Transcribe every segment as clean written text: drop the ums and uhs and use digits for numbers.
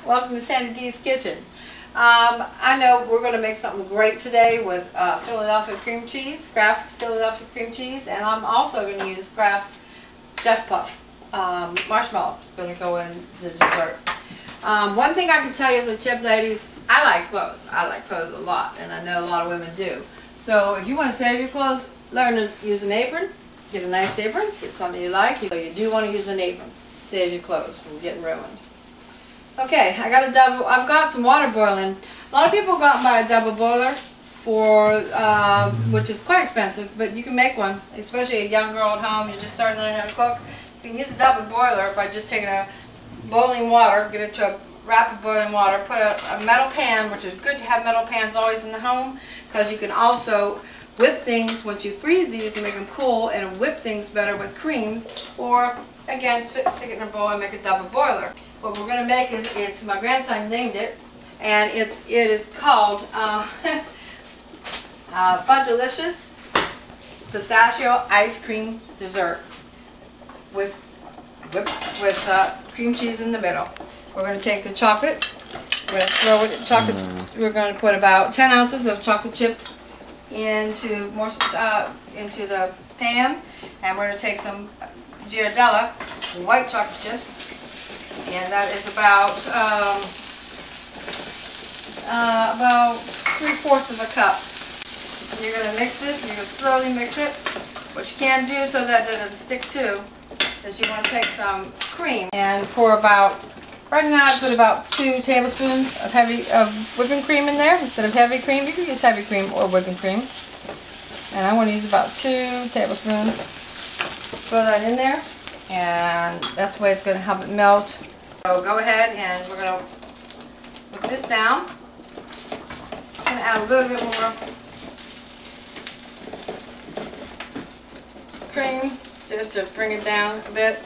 Welcome to Sandy D's Kitchen. I know we're going to make something great today with Philadelphia cream cheese, Kraft's Philadelphia cream cheese, and I'm also going to use Kraft's Jeff Puff marshmallow. It's going to go in the dessert. One thing I can tell you as a tip, ladies, I like clothes. I like clothes a lot, and I know a lot of women do. So if you want to save your clothes, learn to use an apron. Get a nice apron. Get something you like. So you do want to use an apron. Save your clothes from getting ruined. Okay, I've got some water boiling. A lot of people go out and buy a double boiler for, which is quite expensive, but you can make one, especially a young girl at home. You're just starting to learn how to cook. You can use a double boiler by just taking a boiling water, get it to a rapid boiling water, put a metal pan, which is good to have metal pans always in the home, because you can also whip things once you freeze these and make them cool, and whip things better with creams, or again, stick it in a bowl and make a double boiler. What we're going to make is, my grandson named it, and it is called Fudgealicious Pistachio Ice Cream Dessert with cream cheese in the middle. We're going to take the chocolate. We're going to throw it in chocolate. We're going to put about 10 ounces of chocolate chips into the pan, and we're going to take some Ghirardelli white chocolate chips. And that is about 3/4 of a cup. You're going to mix this, and you're going to slowly mix it. What you can do so that it doesn't stick to is you want to take some cream and pour about, right now I put about 2 tablespoons of whipping cream in there instead of heavy cream. You can use heavy cream or whipping cream. And I want to use about 2 tablespoons. Throw that in there. And that's the way it's going to help it melt. So go ahead, and we're going to put this down. I'm going to add a little bit more cream just to bring it down a bit.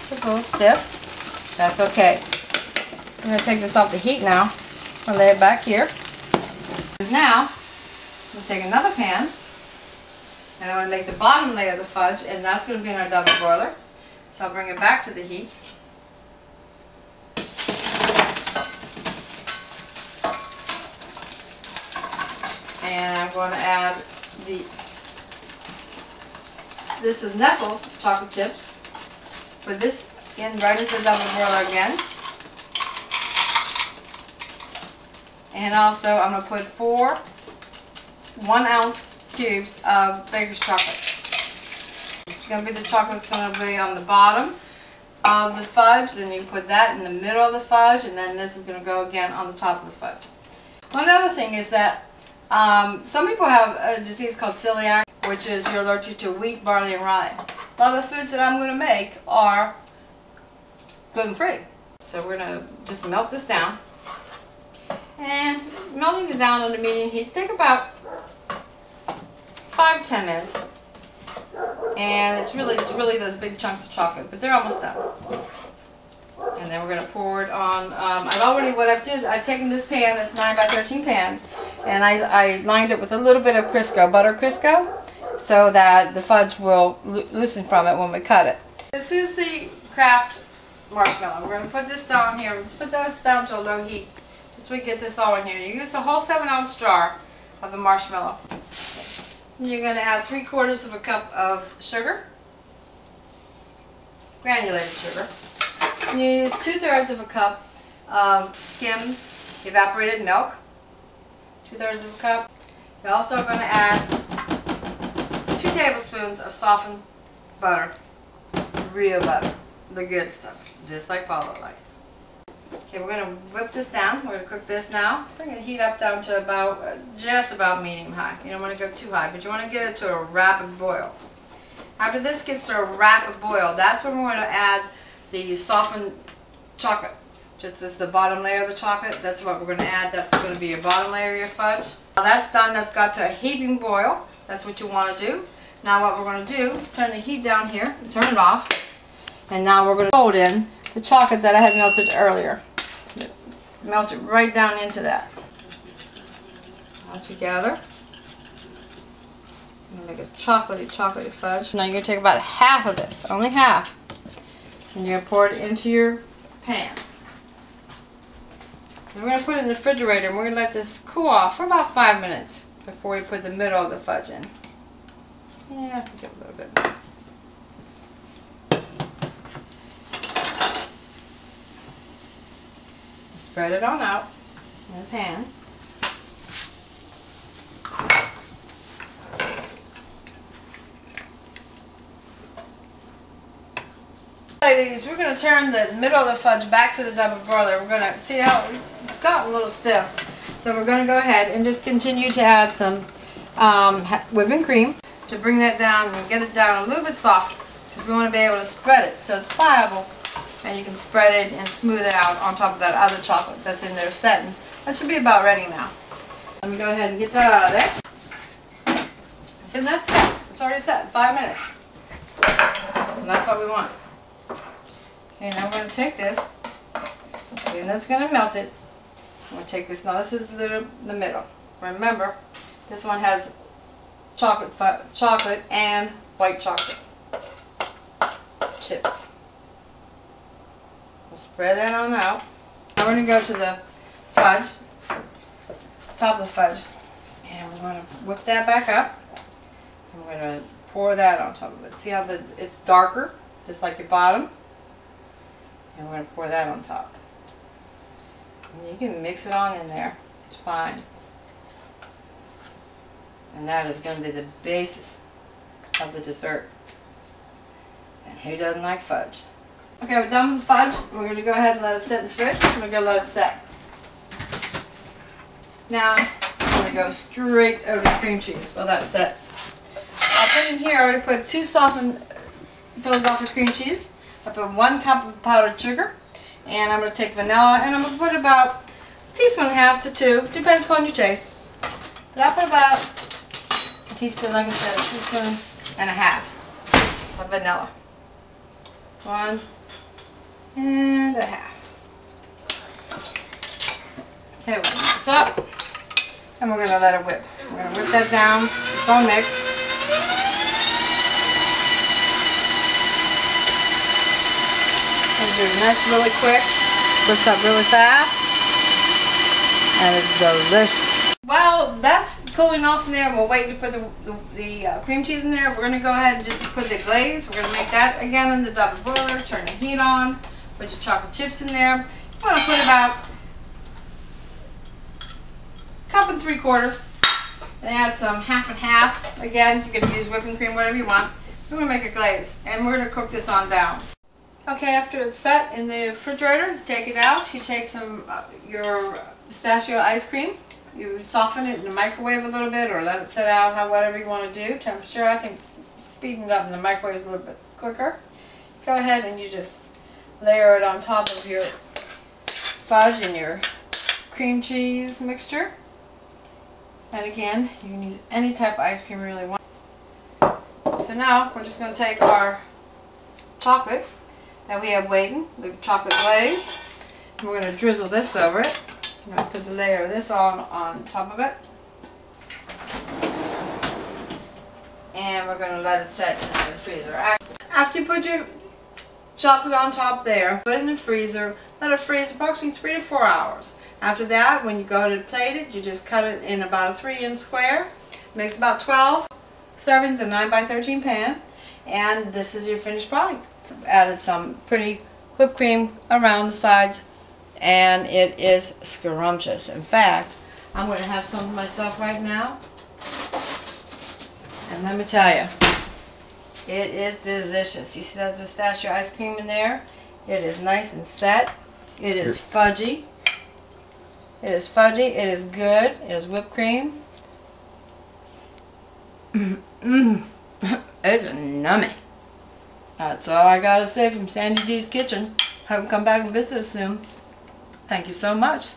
It's a little stiff. That's okay. I'm going to take this off the heat now and lay it back here. Now, we'll take another pan. And I want to make the bottom layer of the fudge, and that's going to be in our double boiler. So I'll bring it back to the heat. And I'm going to add this is Nestle's chocolate chips. Put this in right into the double boiler again. And also I'm going to put 4 1-ounce cubes of baker's chocolate. It's going to be the chocolate that's going to be on the bottom of the fudge. Then you put that in the middle of the fudge, and then this is going to go again on the top of the fudge. One other thing is that some people have a disease called celiac, which is you're allergic to wheat, barley, and rye. A lot of the foods that I'm going to make are gluten-free. So we're going to just melt this down. And melting it down on the medium heat, take about 5-10 minutes, and it's really those big chunks of chocolate, but they're almost done. And then we're going to pour it on. I've taken this pan, this 9x13 pan, and I lined it with a little bit of Crisco, butter Crisco, so that the fudge will loosen from it when we cut it. This is the Kraft marshmallow. We're going to put this down here. Let's put this down to a low heat, just so we get this all in here. You use the whole 7-ounce jar of the marshmallow. You're going to add 3/4 of a cup of sugar, granulated sugar. And you use 2/3 of a cup of skimmed evaporated milk, 2/3 of a cup. You're also going to add 2 tablespoons of softened butter, real butter, the good stuff, just like Paula likes. Okay, we're going to whip this down. We're going to cook this now. Bring the heat up down to about, just about medium high. You don't want to go too high, but you want to get it to a rapid boil. After this gets to a rapid boil, that's when we're going to add the softened chocolate. Just as the bottom layer of the chocolate, that's what we're going to add. That's going to be your bottom layer of your fudge. Now that's done. That's got to a heaping boil. That's what you want to do. Now what we're going to do, turn the heat down here, turn it off, and now we're going to fold in the chocolate that I had melted earlier. Melt it right down into that. All together. Make a chocolatey fudge. Now you're going to take about half of this, only half, And you're going to pour it into your pan. And we're going to put it in the refrigerator and we're going to let this cool off for about 5 minutes before we put the middle of the fudge in. Yeah, I can get a little bit more. Spread it on out in the pan. Ladies, we're going to turn the middle of the fudge back to the double boiler. We're going to see how it's gotten a little stiff. So we're going to go ahead and just continue to add some whipping cream to bring that down and get it down a little bit softer. Because we want to be able to spread it so it's pliable. And you can spread it and smooth it out on top of that other chocolate that's in there setting. That should be about ready now. Let me go ahead and get that out of there. So that's set. It's already set in 5 minutes. And that's what we want. Okay, now I'm going to take this, and that's going to melt it. I'm going to take this, now this is the middle. Remember, this one has chocolate and white chocolate chips. We'll spread that on out. Now we're going to go to the fudge, top of the fudge, and we're going to whip that back up. And we're going to pour that on top of it. See how it's darker, just like your bottom? And we're going to pour that on top. And you can mix it on in there. It's fine. And that is going to be the basis of the dessert. And who doesn't like fudge? Okay, we're done with the fudge. We're going to go ahead and let it sit in the fridge. We're going to let it set. Now, I'm going to go straight over to cream cheese while that sets. I'll put in here, I already put 2 softened Philadelphia cream cheese. I put 1 cup of powdered sugar, and I'm going to take vanilla, and I'm going to put about a teaspoon and a half to 2, depends upon your taste. But I put about a teaspoon, like I said, a teaspoon and a half of vanilla. 1 and a half. Okay, we're going to mix this up, and we're going to let it whip. We're going to whip that down. It's all mixed. Do nice, really quick, whips up really fast, and it's delicious. Well, that's cooling off in there. We'll wait to put the cream cheese in there. We're going to go ahead and just put the glaze. We're going to make that again in the double boiler. Turn the heat on. Put your chocolate chips in there. You want to put about 1 3/4 and add some 1/2 and 1/2. Again, you can use whipping cream, whatever you want. We're going to make a glaze, and we're going to cook this on down. Okay, after it's set in the refrigerator, you take it out. You take some your pistachio ice cream. You soften it in the microwave a little bit, or let it sit out, whatever you want to do. Temperature, I think speeding it up in the microwave is a little bit quicker. Go ahead and you just layer it on top of your fudge and your cream cheese mixture. And again, you can use any type of ice cream you really want. So now we're just going to take our chocolate that we have waiting, the chocolate glaze, and we're going to drizzle this over it. I'm going to put the layer of this on top of it. And we're going to let it set in the freezer. After you put your chocolate on top there, put it in the freezer, let it freeze approximately 3 to 4 hours. After that, when you go to plate it, you just cut it in about a 3-inch square. It makes about 12 servings in a 9 by 13 pan, and this is your finished product. Added some pretty whipped cream around the sides, and it is scrumptious. In fact, I'm going to have some myself right now, and let me tell you, it is delicious. You see that pistachio ice cream in there? It is nice and set. It is fudgy. It is fudgy. It is good. It is whipped cream. It's nummy. That's all I gotta say from Sandy D's Kitchen. Hope you come back and visit us soon. Thank you so much.